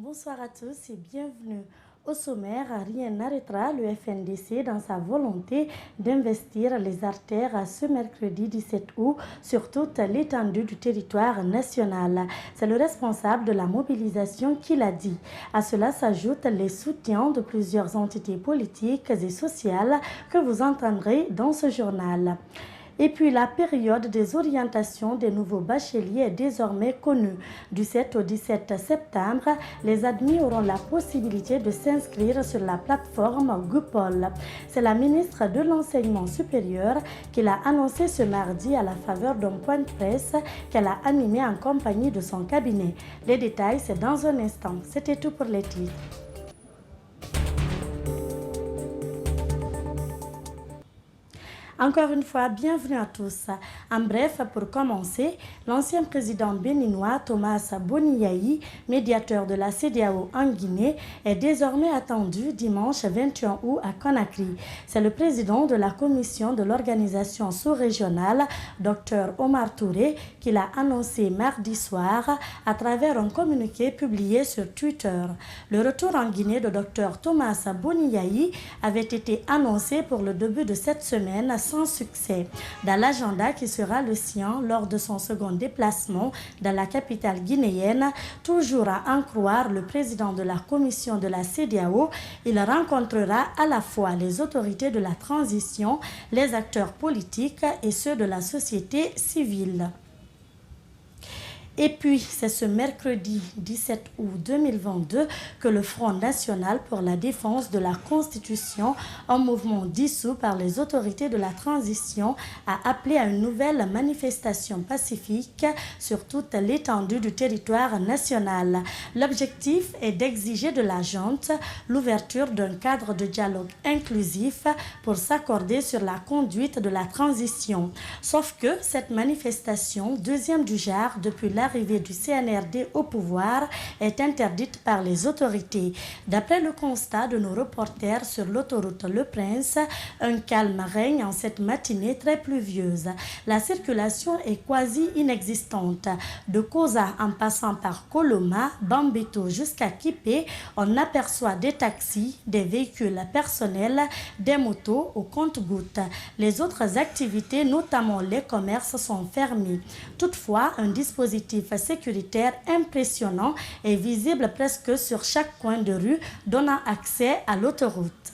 Bonsoir à tous et bienvenue. Au sommaire, rien n'arrêtera le FNDC dans sa volonté d'investir les artères ce mercredi 17 août sur toute l'étendue du territoire national. C'est le responsable de la mobilisation qui l'a dit. À cela s'ajoutent les soutiens de plusieurs entités politiques et sociales que vous entendrez dans ce journal. Et puis la période des orientations des nouveaux bacheliers est désormais connue. Du 7 au 17 septembre, les admis auront la possibilité de s'inscrire sur la plateforme Gupol. C'est la ministre de l'Enseignement supérieur qui l'a annoncé ce mardi à la faveur d'un point de presse qu'elle a animé en compagnie de son cabinet. Les détails, c'est dans un instant. C'était tout pour les titres. Encore une fois, bienvenue à tous. En bref, pour commencer, l'ancien président béninois Thomas Boniaï, médiateur de la CEDEAO en Guinée, est désormais attendu dimanche 21 août à Conakry. C'est le président de la commission de l'organisation sous-régionale, Dr Omar Touré, qui l'a annoncé mardi soir à travers un communiqué publié sur Twitter. Le retour en Guinée de Dr Thomas Boniaï avait été annoncé pour le début de cette semaine sans succès. Dans l'agenda qui sera le sien lors de son second déplacement dans la capitale guinéenne, toujours à en croire le président de la commission de la CEDEAO, il rencontrera à la fois les autorités de la transition, les acteurs politiques et ceux de la société civile. Et puis, c'est ce mercredi 17 août 2022 que le Front national pour la défense de la Constitution, un mouvement dissous par les autorités de la transition, a appelé à une nouvelle manifestation pacifique sur toute l'étendue du territoire national. L'objectif est d'exiger de la junte l'ouverture d'un cadre de dialogue inclusif pour s'accorder sur la conduite de la transition. Sauf que cette manifestation, deuxième du genre depuis l'arrivée du CNRD au pouvoir, est interdite par les autorités. D'après le constat de nos reporters sur l'autoroute Le Prince, un calme règne en cette matinée très pluvieuse. La circulation est quasi inexistante. De Koza en passant par Koloma, Bambito jusqu'à Kipé, on aperçoit des taxis, des véhicules personnels, des motos au compte-gouttes. Les autres activités, notamment les commerces, sont fermés. Toutefois, un dispositif sécuritaire impressionnant est visible presque sur chaque coin de rue, donnant accès à l'autoroute.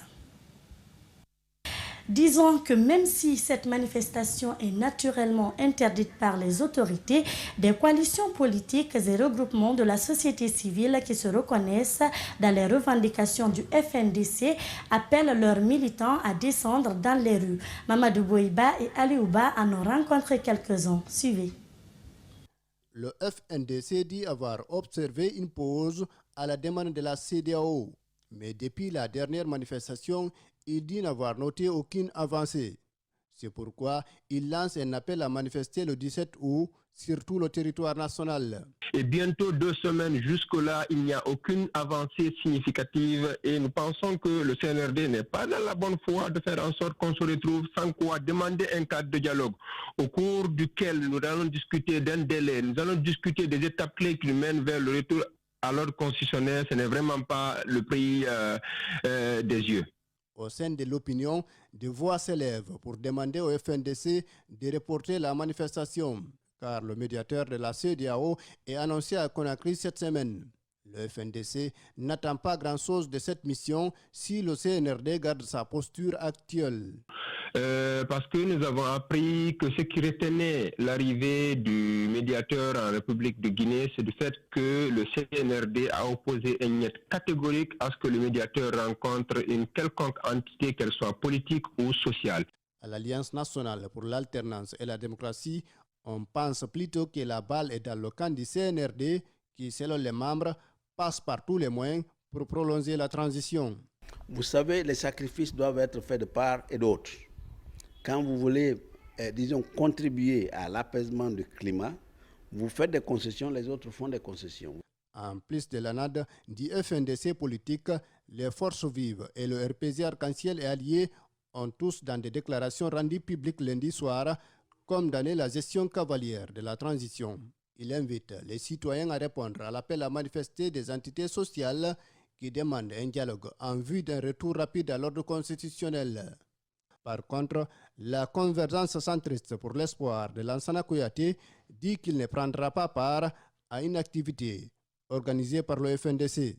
Disons que même si cette manifestation est naturellement interdite par les autorités, des coalitions politiques et regroupements de la société civile qui se reconnaissent dans les revendications du FNDC appellent leurs militants à descendre dans les rues. Mamadou Boïba et Ali Ouba en ont rencontré quelques-uns. Suivez. Le FNDC dit avoir observé une pause à la demande de la CEDEAO. Mais depuis la dernière manifestation, il dit n'avoir noté aucune avancée. C'est pourquoi il lance un appel à manifester le 17 août sur tout le territoire national. Et bientôt 2 semaines jusque-là, il n'y a aucune avancée significative et nous pensons que le CNRD n'est pas dans la bonne voie de faire en sorte qu'on se retrouve sans quoi demander un cadre de dialogue au cours duquel nous allons discuter d'un délai, nous allons discuter des étapes clés qui nous mènent vers le retour à l'ordre constitutionnel. Ce n'est vraiment pas le prix des yeux. Au sein de l'opinion, des voix s'élèvent pour demander au FNDC de reporter la manifestation, car le médiateur de la CEDEAO est annoncé à Conakry cette semaine. Le FNDC n'attend pas grand-chose de cette mission si le CNRD garde sa posture actuelle. Parce que nous avons appris que ce qui retenait l'arrivée du médiateur en République de Guinée, c'est du fait que le CNRD a opposé un niet catégorique à ce que le médiateur rencontre une quelconque entité, qu'elle soit politique ou sociale. À l'Alliance nationale pour l'alternance et la démocratie, on pense plutôt que la balle est dans le camp du CNRD qui, selon les membres, passe par tous les moyens pour prolonger la transition. Vous savez, les sacrifices doivent être faits de part et d'autre. Quand vous voulez, contribuer à l'apaisement du climat, vous faites des concessions, les autres font des concessions. En plus de l'ANAD, du FNDC politique, les forces vives et le RPG Arc-en-Ciel et alliés ont tous, dans des déclarations rendues publiques lundi soir, condamné la gestion cavalière de la transition. Il invite les citoyens à répondre à l'appel à manifester des entités sociales qui demandent un dialogue en vue d'un retour rapide à l'ordre constitutionnel. Par contre, la convergence centriste pour l'espoir de Lansana Kouyaté dit qu'il ne prendra pas part à une activité organisée par le FNDC.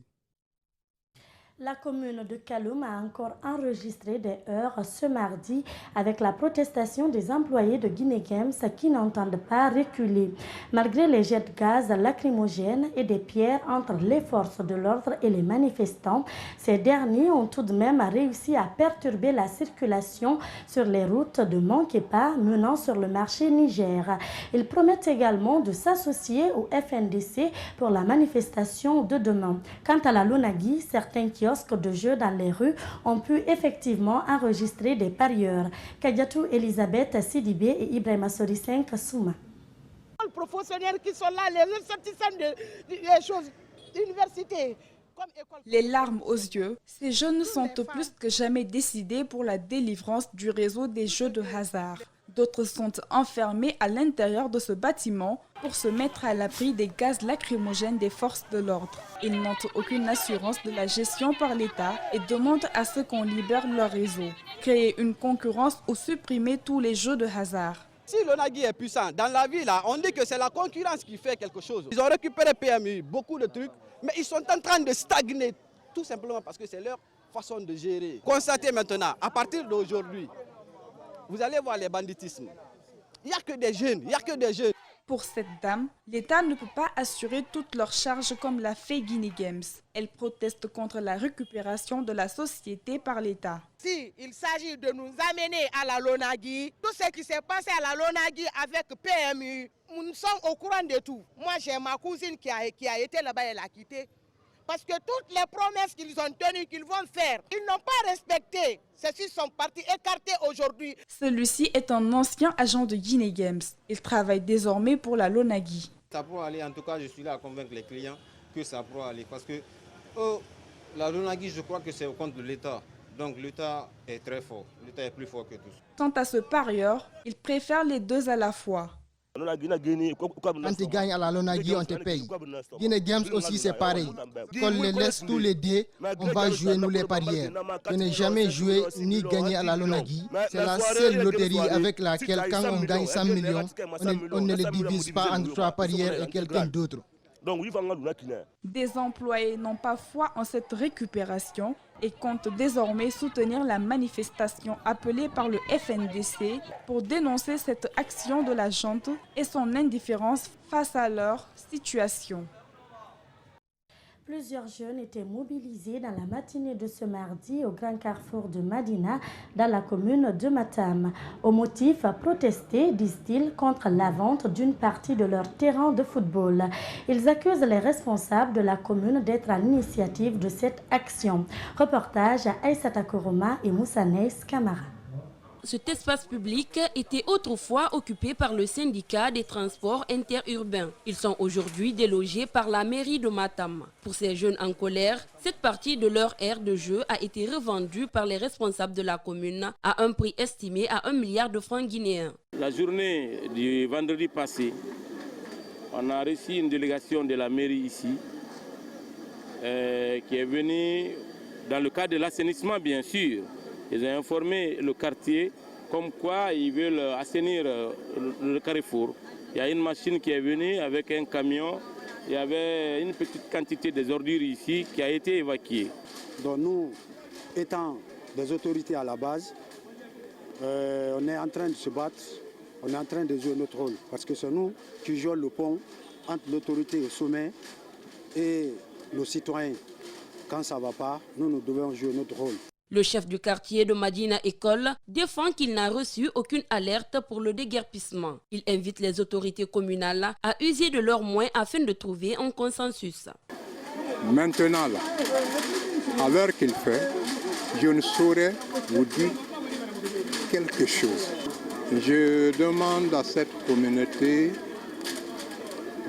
La commune de Kaloum a encore enregistré des heurts ce mardi avec la protestation des employés de Guinée Games qui n'entendent pas reculer. Malgré les jets de gaz lacrymogènes et des pierres entre les forces de l'ordre et les manifestants, ces derniers ont tout de même réussi à perturber la circulation sur les routes de Mankepa menant sur le marché Niger. Ils promettent également de s'associer au FNDC pour la manifestation de demain. Quant à la Lonagui, certains kiosques de jeux dans les rues ont pu effectivement enregistrer des parieurs. Kadiatou Elisabeth Sidibé et Ibrahima Sorissin Kassouma. Les professionnels qui sont là, les ressortissants des choses, universités. Les larmes aux yeux, ces jeunes sont plus que jamais décidés pour la délivrance du réseau des jeux de hasard. D'autres sont enfermés à l'intérieur de ce bâtiment pour se mettre à l'abri des gaz lacrymogènes des forces de l'ordre. Ils n'ont aucune assurance de la gestion par l'État et demandent à ce qu'on libère leur réseau. Créer une concurrence ou supprimer tous les jeux de hasard. Si l'Onagui est puissant, dans la vie, là, on dit que c'est la concurrence qui fait quelque chose. Ils ont récupéré PMU, beaucoup de trucs, mais ils sont en train de stagner, tout simplement parce que c'est leur façon de gérer. Constatez maintenant, à partir d'aujourd'hui, vous allez voir les banditismes. Il n'y a que des jeunes, il n'y a que des jeunes. Pour cette dame, l'État ne peut pas assurer toutes leurs charges comme l'a fait Guinée Games. Elle proteste contre la récupération de la société par l'État. Si il s'agit de nous amener à la Lonagui, tout ce qui s'est passé à la Lonagui avec PMU, nous sommes au courant de tout. Moi, j'ai ma cousine qui a été là-bas, elle a quitté. Parce que toutes les promesses qu'ils ont tenues, qu'ils vont faire, ils n'ont pas respecté. Ceux-ci sont partis écartés aujourd'hui. Celui-ci est un ancien agent de Guinée Games. Il travaille désormais pour la Lonagui. Ça pourra aller, en tout cas, je suis là à convaincre les clients que ça pourra aller. Parce que la Lonagui, je crois que c'est au compte de l'État. Donc l'État est très fort. L'État est plus fort que tous. Quant à ce parieur, il préfère les deux à la fois. Quand tu gagnes à la Lonagui, on te paye. Guinée Games aussi, c'est pareil. Qu'on les laisse tous les dés, on va jouer nous les parieurs. Je n'ai jamais joué ni gagné à la Lonagui. C'est la seule loterie avec laquelle, quand on gagne 100 millions, on ne les divise pas entre 3 parieurs et quelqu'un d'autre. Des employés n'ont pas foi en cette récupération et comptent désormais soutenir la manifestation appelée par le FNDC pour dénoncer cette action de la junte et son indifférence face à leur situation. Plusieurs jeunes étaient mobilisés dans la matinée de ce mardi au grand carrefour de Madina, dans la commune de Matam. Au motif protester, disent-ils, contre la vente d'une partie de leur terrain de football. Ils accusent les responsables de la commune d'être à l'initiative de cette action. Reportage à Aïssata Koroma et Moussanes Kamara. Cet espace public était autrefois occupé par le syndicat des transports interurbains. Ils sont aujourd'hui délogés par la mairie de Matam. Pour ces jeunes en colère, cette partie de leur aire de jeu a été revendue par les responsables de la commune à un prix estimé à 1 milliard de francs guinéens. La journée du vendredi passé, on a reçu une délégation de la mairie ici qui est venue dans le cadre de l'assainissement, bien sûr. Ils ont informé le quartier comme quoi ils veulent assainir le carrefour. Il y a une machine qui est venue avec un camion. Il y avait une petite quantité des ordures ici qui a été évacuée. Donc nous, étant des autorités à la base, on est en train de se battre, on est en train de jouer notre rôle. Parce que c'est nous qui jouons le pont entre l'autorité au sommet et nos citoyens. Quand ça ne va pas, nous devons jouer notre rôle. Le chef du quartier de Madina École défend qu'il n'a reçu aucune alerte pour le déguerpissement. Il invite les autorités communales à user de leurs moyens afin de trouver un consensus. Maintenant, là, à l'heure qu'il fait, je ne saurais vous dire quelque chose. Je demande à cette communauté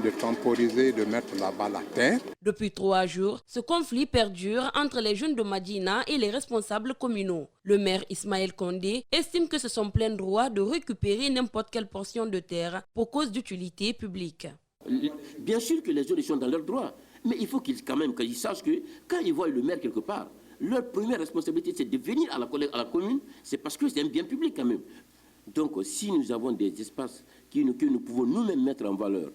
de temporiser, de mettre la balle à terre. Depuis 3 jours, ce conflit perdure entre les jeunes de Madina et les responsables communaux. Le maire Ismaël Condé estime que ce sont plein droit de récupérer n'importe quelle portion de terre pour cause d'utilité publique. Bien sûr que les jeunes sont dans leurs droits, mais il faut qu'ils sachent que quand ils voient le maire quelque part, leur première responsabilité, c'est de venir à la commune, c'est parce que c'est un bien public quand même. Donc, si nous avons des espaces que nous pouvons nous-mêmes mettre en valeur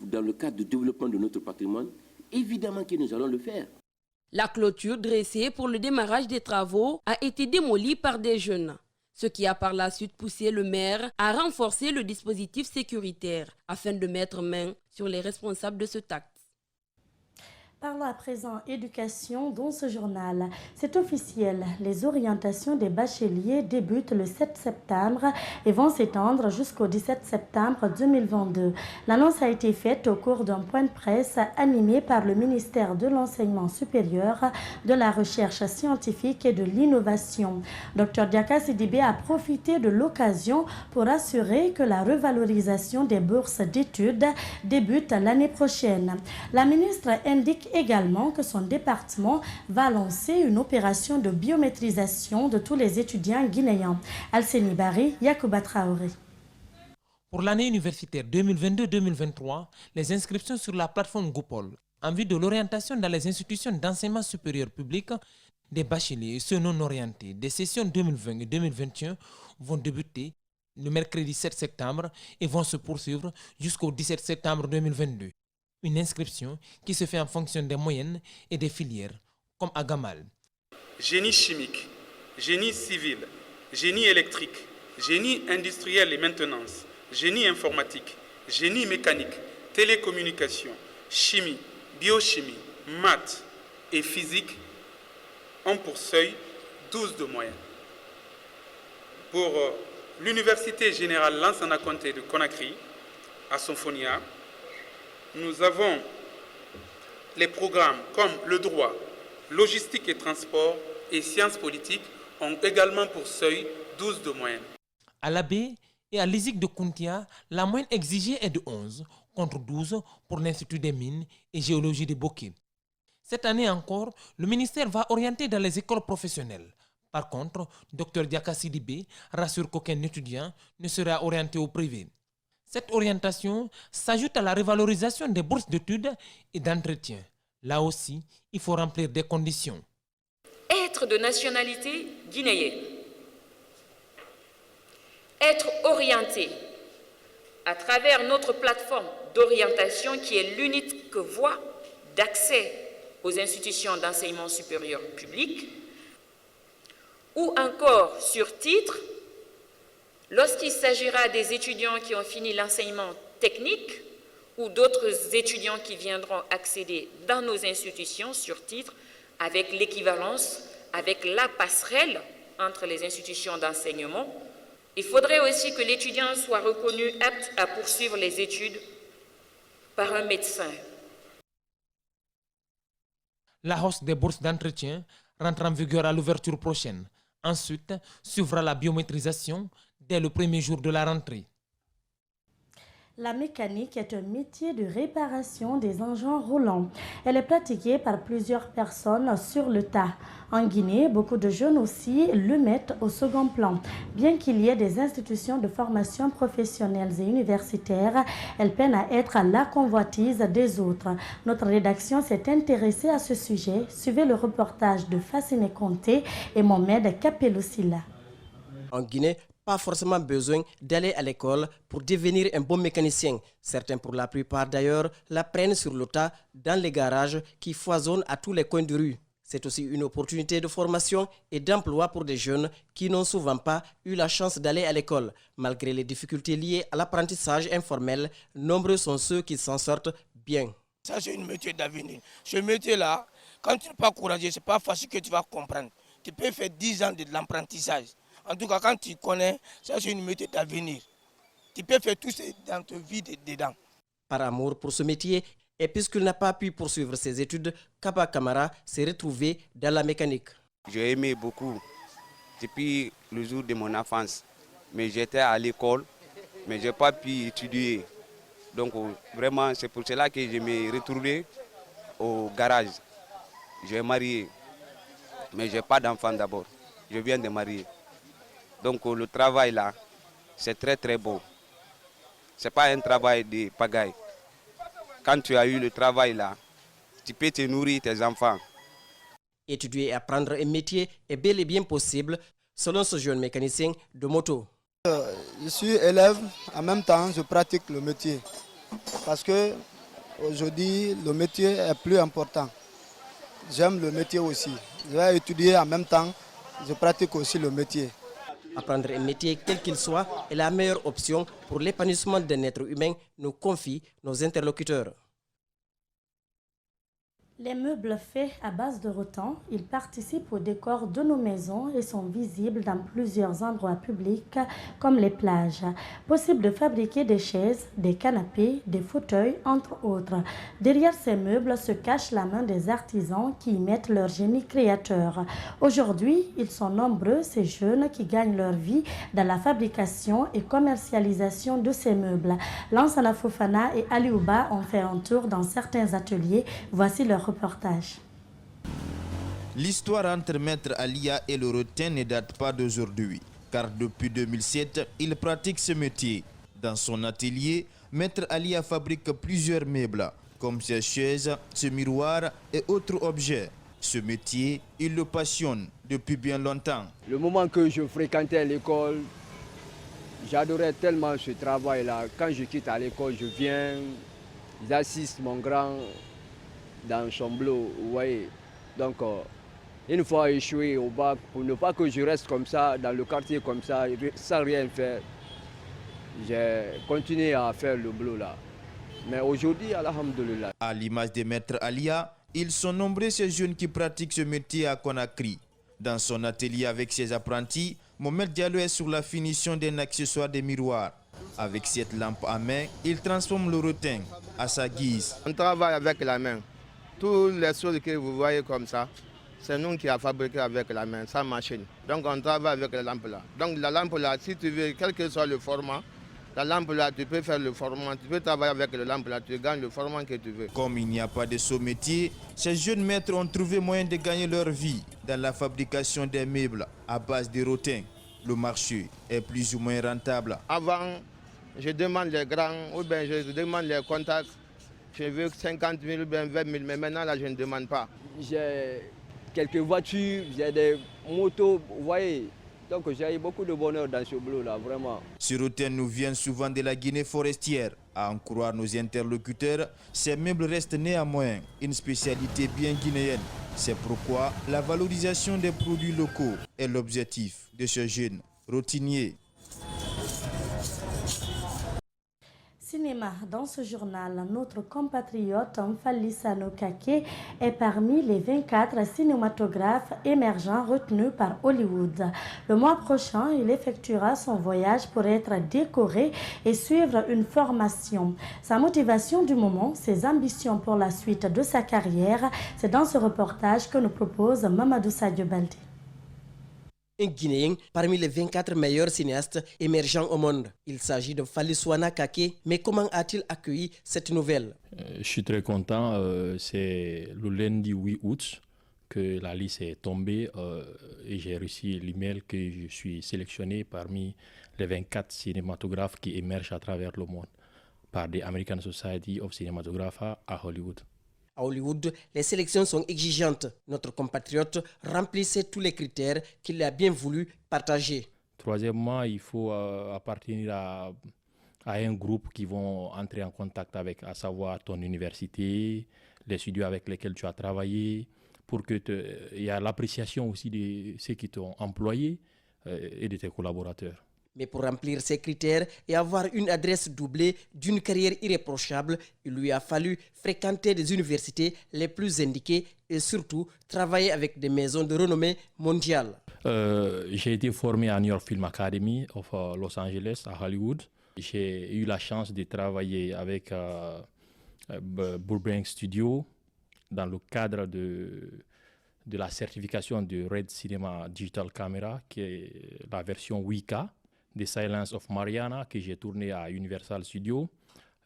dans le cadre du développement de notre patrimoine, évidemment que nous allons le faire. La clôture dressée pour le démarrage des travaux a été démolie par des jeunes, ce qui a par la suite poussé le maire à renforcer le dispositif sécuritaire afin de mettre main sur les responsables de ce acte. Parlons à présent éducation dans ce journal. C'est officiel, les orientations des bacheliers débutent le 7 septembre et vont s'étendre jusqu'au 17 septembre 2022. L'annonce a été faite au cours d'un point de presse animé par le ministère de l'Enseignement supérieur, de la Recherche scientifique et de l'Innovation. Dr Diaka Sidibé a profité de l'occasion pour assurer que la revalorisation des bourses d'études débute l'année prochaine. La ministre indique également que son département va lancer une opération de biométrisation de tous les étudiants guinéens. Alseni Bari, Yacouba Traoré. Pour l'année universitaire 2022-2023, les inscriptions sur la plateforme Goupol en vue de l'orientation dans les institutions d'enseignement supérieur public des bacheliers et ceux non orientés des sessions 2020 et 2021 vont débuter le mercredi 7 septembre et vont se poursuivre jusqu'au 17 septembre 2022. Une inscription qui se fait en fonction des moyennes et des filières, comme à Gamal. Génie chimique, génie civil, génie électrique, génie industriel et maintenance, génie informatique, génie mécanique, télécommunication, chimie, biochimie, maths et physique ont pour seuil 12 de moyenne. Pour l'Université générale Lansana Conté de Conakry, à Sonfonia, nous avons les programmes comme le droit, logistique et transport et sciences politiques ont également pour seuil 12 de moyenne. À l'Abbé et à l'ISIC de Kountia, la moyenne exigée est de 11 contre 12 pour l'Institut des mines et géologie de Bokeh. Cette année encore, le ministère va orienter dans les écoles professionnelles. Par contre, Dr Diaka Sidibé rassure qu'aucun étudiant ne sera orienté au privé. Cette orientation s'ajoute à la revalorisation des bourses d'études et d'entretien. Là aussi, il faut remplir des conditions. Être de nationalité guinéenne. Être orienté à travers notre plateforme d'orientation qui est l'unique voie d'accès aux institutions d'enseignement supérieur public, ou encore sur titre, lorsqu'il s'agira des étudiants qui ont fini l'enseignement technique ou d'autres étudiants qui viendront accéder dans nos institutions sur titre avec l'équivalence, avec la passerelle entre les institutions d'enseignement, il faudrait aussi que l'étudiant soit reconnu apte à poursuivre les études par un médecin. La hausse des bourses d'entretien rentre en vigueur à l'ouverture prochaine. Ensuite, suivra la biométrisation dès le premier jour de la rentrée. La mécanique est un métier de réparation des engins roulants. Elle est pratiquée par plusieurs personnes sur le tas. En Guinée, beaucoup de jeunes aussi le mettent au second plan. Bien qu'il y ait des institutions de formation professionnelles et universitaires, elles peinent à être à la convoitise des autres. Notre rédaction s'est intéressée à ce sujet. Suivez le reportage de Fassine Conté et Mohamed Kapelousila. En Guinée, pas forcément besoin d'aller à l'école pour devenir un bon mécanicien. Certains, pour la plupart d'ailleurs, l'apprennent sur le tas dans les garages qui foisonnent à tous les coins de rue. C'est aussi une opportunité de formation et d'emploi pour des jeunes qui n'ont souvent pas eu la chance d'aller à l'école. Malgré les difficultés liées à l'apprentissage informel, nombreux sont ceux qui s'en sortent bien. Ça, c'est un métier d'avenir. Ce métier-là, quand tu n'es pas courageux, ce n'est pas facile que tu vas comprendre. Tu peux faire 10 ans de l'apprentissage. En tout cas, quand tu connais, ça c'est une méthode d'avenir. Tu peux faire tout ça dans ta vie dedans. Par amour pour ce métier, et puisqu'il n'a pas pu poursuivre ses études, Kaba Kamara s'est retrouvé dans la mécanique. J'ai aimé beaucoup depuis le jour de mon enfance. Mais j'étais à l'école, mais je n'ai pas pu étudier. Donc vraiment, c'est pour cela que je me retrouvé au garage. J'ai marié, mais je n'ai pas d'enfant d'abord. Je viens de marier. Donc le travail là, c'est très très beau. Ce n'est pas un travail de pagaille. quand tu as eu le travail là, tu peux te nourrir tes enfants. Étudier et apprendre un métier est bel et bien possible, selon ce jeune mécanicien de moto. Je suis élève, en même temps je pratique le métier. Parce que aujourd'hui le métier est plus important. J'aime le métier aussi. Je vais étudier en même temps, je pratique aussi le métier. Apprendre un métier quel qu'il soit est la meilleure option pour l'épanouissement d'un être humain, nous confient nos interlocuteurs. Les meubles faits à base de rotan, ils participent au décor de nos maisons et sont visibles dans plusieurs endroits publics comme les plages. Possible de fabriquer des chaises, des canapés, des fauteuils, entre autres. Derrière ces meubles se cache la main des artisans qui y mettent leur génie créateur. Aujourd'hui, ils sont nombreux, ces jeunes qui gagnent leur vie dans la fabrication et commercialisation de ces meubles. Lansana Fofana et Aliouba ont fait un tour dans certains ateliers. Voici leur reportage. L'histoire entre Maître Alia et le rotin ne date pas d'aujourd'hui, car depuis 2007, il pratique ce métier. Dans son atelier, Maître Alia fabrique plusieurs meubles, comme ses chaises, ses miroirs et autres objets. Ce métier, il le passionne depuis bien longtemps. Le moment que je fréquentais l'école, j'adorais tellement ce travail-là. Quand je quitte à l'école, je viens, j'assiste mon grand dans son boulot, vous voyez. Donc, une fois échoué au bac, pour ne pas que je reste comme ça, dans le quartier comme ça, sans rien faire, j'ai continué à faire le boulot là. Mais aujourd'hui, alhamdoulilah. À l'image de Maître Alia, ils sont nombreux ces jeunes qui pratiquent ce métier à Conakry. Dans son atelier avec ses apprentis, Mohamed Diallo est sur la finition d'un accessoire de miroir. Avec cette lampe à main, il transforme le rotin à sa guise. On travaille avec la main. Toutes les choses que vous voyez comme ça, c'est nous qui avons fabriqué avec la main, sans machine. Donc on travaille avec la lampe là. Donc la lampe là, si tu veux, quel que soit le format, la lampe là, tu peux faire le format, tu peux travailler avec la lampe là, tu gagnes le format que tu veux. Comme il n'y a pas de saut métier, ces jeunes maîtres ont trouvé moyen de gagner leur vie dans la fabrication des meubles à base de rotin. Le marché est plus ou moins rentable. Avant, je demande les grands ou bien je demande les contacts. Je veux 50 000 ou bien 20 000, mais maintenant là, je ne demande pas. J'ai quelques voitures, j'ai des motos, vous voyez. Donc j'ai eu beaucoup de bonheur dans ce boulot-là, vraiment. Ce rotin nous vient souvent de la Guinée forestière. À en croire nos interlocuteurs, ces meubles restent néanmoins une spécialité bien guinéenne. C'est pourquoi la valorisation des produits locaux est l'objectif de ce jeune rotinier. Cinéma. Dans ce journal, notre compatriote Mfali Sano Kake est parmi les 24 cinématographes émergents retenus par Hollywood. Le mois prochain, il effectuera son voyage pour être décoré et suivre une formation. Sa motivation du moment, ses ambitions pour la suite de sa carrière, c'est dans ce reportage que nous propose Mamadou Sadio Baldi. Un Guinéen parmi les 24 meilleurs cinéastes émergents au monde. Il s'agit de Faliswana Kake, mais comment a-t-il accueilli cette nouvelle? Je suis très content, c'est le lundi 8 août que la liste est tombée et j'ai reçu l'email que je suis sélectionné parmi les 24 cinématographes qui émergent à travers le monde par the American Society of Cinematography à Hollywood. À Hollywood, les sélections sont exigeantes. Notre compatriote remplissait tous les critères qu'il a bien voulu partager. Troisièmement, il faut appartenir à un groupe qui vont entrer en contact avec, à savoir ton université, les studios avec lesquels tu as travaillé, pour que il y a l'appréciation aussi de ceux qui t'ont employé et de tes collaborateurs. Mais pour remplir ces critères et avoir une adresse doublée d'une carrière irréprochable, il lui a fallu fréquenter des universités les plus indiquées et surtout travailler avec des maisons de renommée mondiale. J'ai été formé à New York Film Academy of Los Angeles, à Hollywood. J'ai eu la chance de travailler avec Burbank Studio dans le cadre de la certification de Red Cinema Digital Camera, qui est la version 8K. The Silence of Mariana que j'ai tourné à Universal Studios,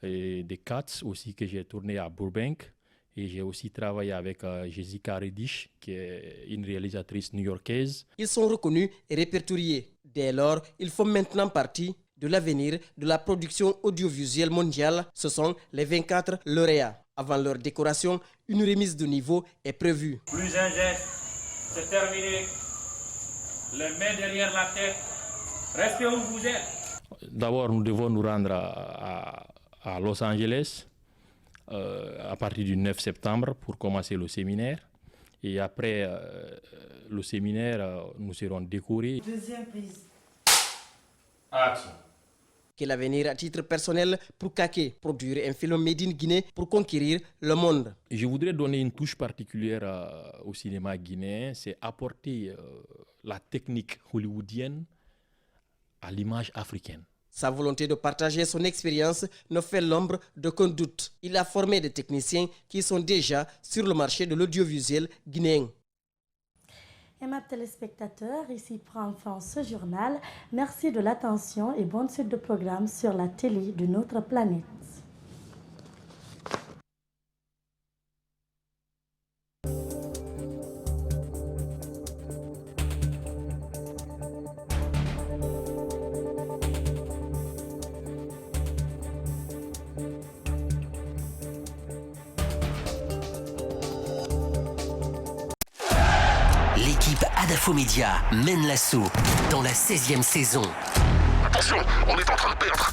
et The Cats aussi que j'ai tourné à Burbank. Et j'ai aussi travaillé avec Jessica Reddish, qui est une réalisatrice new-yorkaise. Ils sont reconnus et répertoriés. Dès lors, ils font maintenant partie de l'avenir de la production audiovisuelle mondiale. Ce sont les 24 lauréats. Avant leur décoration, une remise de niveau est prévue. Plus un geste, c'est terminé. Les mains derrière la tête. Restez où vous êtes. D'abord, nous devons nous rendre à Los Angeles à partir du 9 septembre pour commencer le séminaire. Et après le séminaire, nous serons décorés. Deuxième prise. Action. Quel avenir à titre personnel pour Kake, produire un film made in Guinée pour conquérir le monde? Je voudrais donner une touche particulière au cinéma guinéen, c'est apporter la technique hollywoodienne à l'image africaine. Sa volonté de partager son expérience ne fait l'ombre d'aucun doute. Il a formé des techniciens qui sont déjà sur le marché de l'audiovisuel guinéen. Et mes téléspectateurs, ici prend fin ce journal. Merci de l'attention et bonne suite de programmes sur la télé de notre planète. L'équipe Adafomédia mène l'assaut dans la 16e saison. Attention, on est en train de perdre.